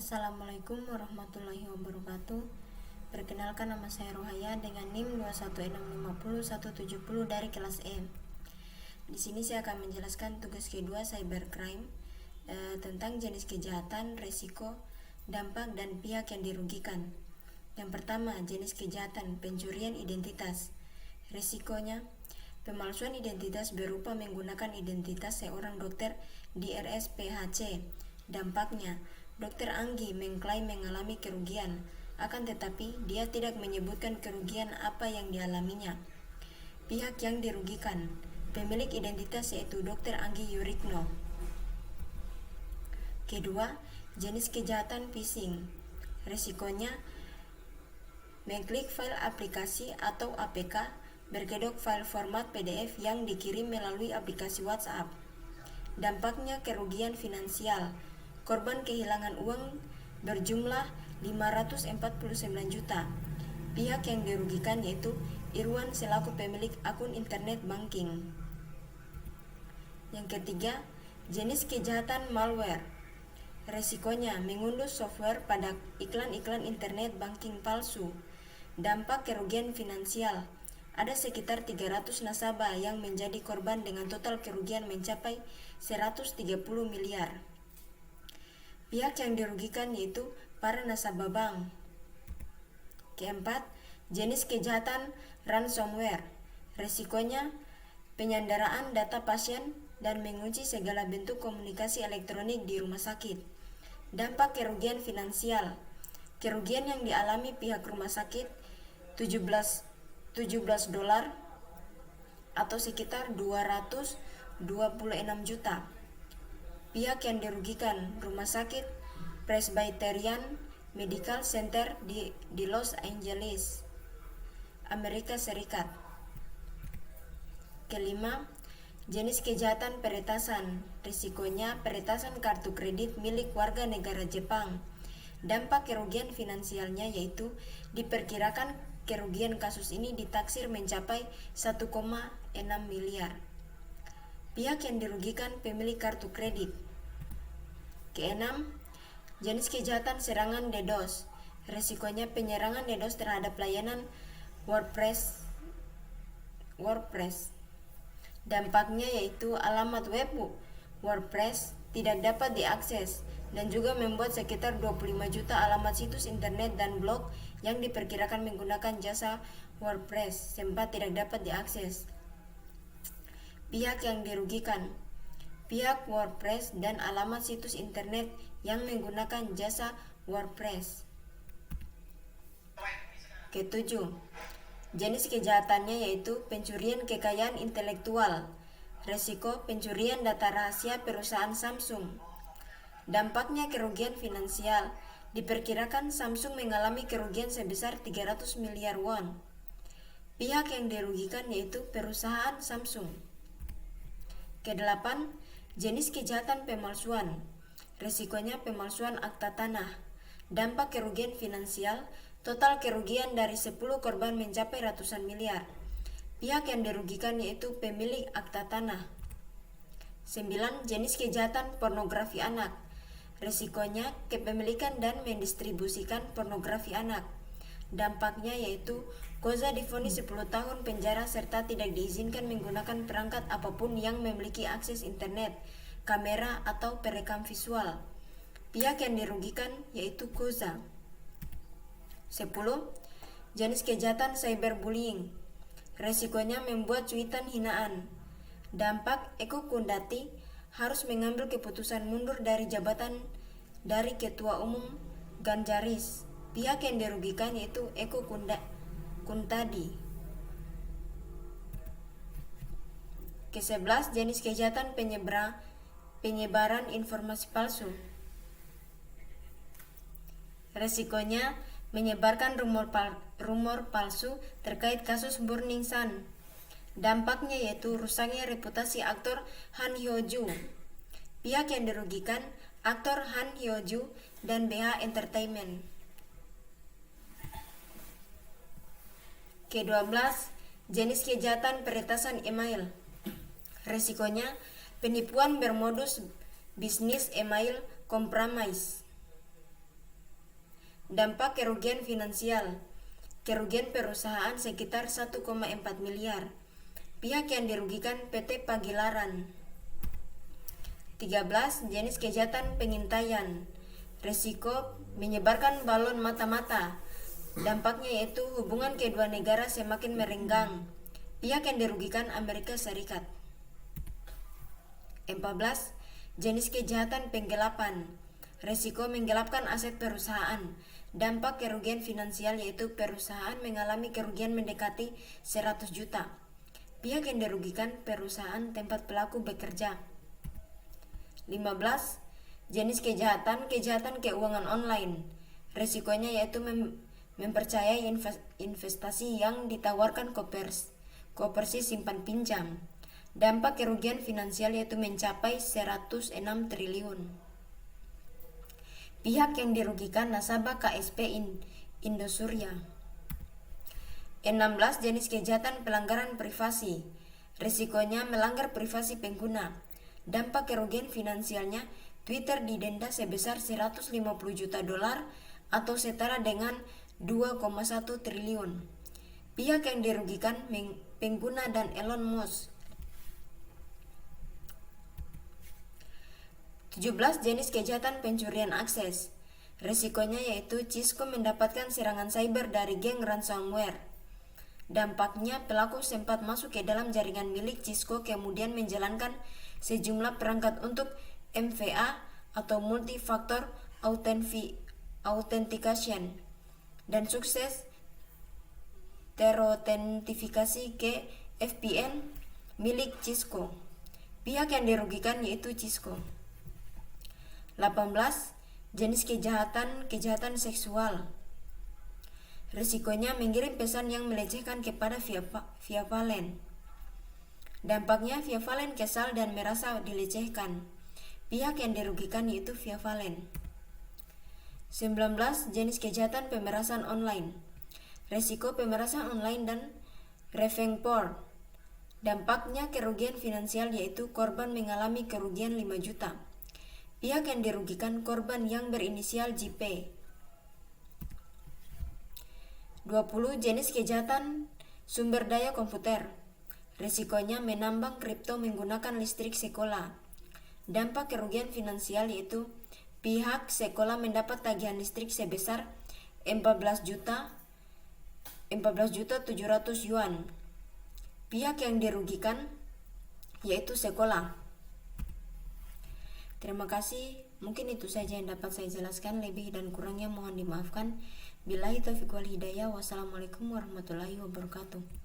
Assalamualaikum warahmatullahi wabarakatuh. Perkenalkan, nama saya Rohaya dengan NIM 21650-170 dari kelas E. Di sini saya akan menjelaskan tugas kedua cybercrime tentang jenis kejahatan, resiko, dampak, dan pihak yang dirugikan. Yang pertama, jenis kejahatan pencurian identitas. Resikonya, pemalsuan identitas berupa menggunakan identitas seorang dokter di RSPHC. Dampaknya, Dr. Anggi mengklaim mengalami kerugian, akan tetapi dia tidak menyebutkan kerugian apa yang dialaminya. Pihak yang dirugikan, pemilik identitas yaitu Dr. Anggi Yurikno. Kedua, jenis kejahatan phishing. Resikonya, mengklik file aplikasi atau APK, berkedok file format PDF yang dikirim melalui aplikasi WhatsApp. Dampaknya kerugian finansial. Korban kehilangan uang berjumlah 549 juta. Pihak yang dirugikan yaitu Irwan selaku pemilik akun internet banking. Yang ketiga, jenis kejahatan malware. Resikonya mengunduh software pada iklan-iklan internet banking palsu. Dampak kerugian finansial. Ada sekitar 300 nasabah yang menjadi korban dengan total kerugian mencapai 130 miliar. Pihak yang dirugikan yaitu para nasabah bank. Keempat, jenis kejahatan ransomware. Resikonya penyanderaan data pasien dan mengunci segala bentuk komunikasi elektronik di rumah sakit. Dampak kerugian finansial. Kerugian yang dialami pihak rumah sakit 17 dolar atau sekitar 226 juta. Pihak yang dirugikan rumah sakit Presbyterian Medical Center di Los Angeles, Amerika Serikat. Kelima, jenis kejahatan peretasan. Risikonya peretasan kartu kredit milik warga negara Jepang. Dampak kerugian finansialnya yaitu diperkirakan kerugian kasus ini ditaksir mencapai 1,6 miliar. Pihak yang dirugikan pemilik kartu kredit. Keenam, jenis kejahatan serangan DDoS. Resikonya penyerangan DDoS terhadap layanan WordPress. Dampaknya yaitu alamat web WordPress tidak dapat diakses dan juga membuat sekitar 25 juta alamat situs internet dan blog yang diperkirakan menggunakan jasa WordPress sempat tidak dapat diakses. Pihak yang dirugikan, pihak WordPress dan alamat situs internet yang menggunakan jasa WordPress. Ketujuh, jenis kejahatannya yaitu pencurian kekayaan intelektual. Resiko pencurian data rahasia perusahaan Samsung. Dampaknya kerugian finansial. Diperkirakan Samsung mengalami kerugian sebesar 300 miliar won. Pihak yang dirugikan yaitu perusahaan Samsung. Kedelapan, jenis kejahatan pemalsuan. Resikonya pemalsuan akta tanah. Dampak kerugian finansial, total kerugian dari 10 korban mencapai ratusan miliar. Pihak yang dirugikan yaitu pemilik akta tanah. 9. Jenis kejahatan pornografi anak. Resikonya kepemilikan dan mendistribusikan pornografi anak. Dampaknya yaitu Koza divonis 10 tahun penjara serta tidak diizinkan menggunakan perangkat apapun yang memiliki akses internet, kamera, atau perekam visual. Pihak yang dirugikan yaitu Koza. 10. Jenis kejahatan cyberbullying. Resikonya membuat cuitan hinaan. Dampak Eko Kundati harus mengambil keputusan mundur dari jabatan dari Ketua Umum Ganjaris. Pihak yang dirugikan yaitu Eko Kuntadi. Ke-11, jenis kejahatan penyebaran informasi palsu. Resikonya menyebarkan rumor palsu terkait kasus Burning Sun. Dampaknya yaitu rusaknya reputasi aktor Han Hyo-joo. Pihak yang dirugikan aktor Han Hyo-joo dan BH Entertainment. Ke-12, jenis kejahatan peretasan email. Resikonya penipuan bermodus bisnis email compromise. Dampak kerugian finansial. Kerugian perusahaan sekitar 1,4 miliar. Pihak yang dirugikan PT Pagilaran. 13. Jenis kejahatan pengintaian. Resiko menyebarkan balon mata-mata. Dampaknya yaitu hubungan kedua negara semakin merenggang. Pihak yang dirugikan Amerika Serikat. 14. Jenis kejahatan penggelapan. Resiko menggelapkan aset perusahaan. Dampak kerugian finansial yaitu perusahaan mengalami kerugian mendekati 100 juta. Pihak yang dirugikan perusahaan tempat pelaku bekerja. 15. Jenis kejahatan keuangan online. Resikonya yaitu mempercayai investasi yang ditawarkan koperasi simpan pinjam. Dampak kerugian finansial yaitu mencapai 106 triliun. Pihak yang dirugikan nasabah KSP Indosuria. 16. Jenis kejahatan pelanggaran privasi. Risikonya melanggar privasi pengguna. Dampak kerugian finansialnya, Twitter didenda sebesar 150 juta dolar atau setara dengan 2,1 triliun. Pihak yang dirugikan pengguna dan Elon Musk. 17. Jenis kejahatan pencurian akses. Resikonya yaitu Cisco mendapatkan serangan cyber dari geng ransomware. Dampaknya pelaku sempat masuk ke dalam jaringan milik Cisco kemudian menjalankan sejumlah perangkat untuk MFA atau multi-factor authentication dan sukses terotentifikasi ke VPN milik Cisco. Pihak yang dirugikan yaitu Cisco. 18. Jenis kejahatan seksual. Risikonya mengirim pesan yang melecehkan kepada via Valen. Dampaknya via Valen kesal dan merasa dilecehkan. Pihak yang dirugikan yaitu via Valen. 19. Jenis kejahatan pemerasan online. Risiko pemerasan online dan revenge porn. Dampaknya kerugian finansial yaitu korban mengalami kerugian 5 juta. Pihak yang dirugikan korban yang berinisial JP. 20. Jenis kejahatan sumber daya komputer. Risikonya menambang kripto menggunakan listrik sekolah. Dampak kerugian finansial yaitu pihak sekolah mendapat tagihan listrik sebesar 14 juta 700 yuan. Pihak yang dirugikan yaitu sekolah. Terima kasih. Mungkin itu saja yang dapat saya jelaskan. Lebih dan kurangnya mohon dimaafkan. Billahi taufiq wal hidayah. Wassalamualaikum warahmatullahi wabarakatuh.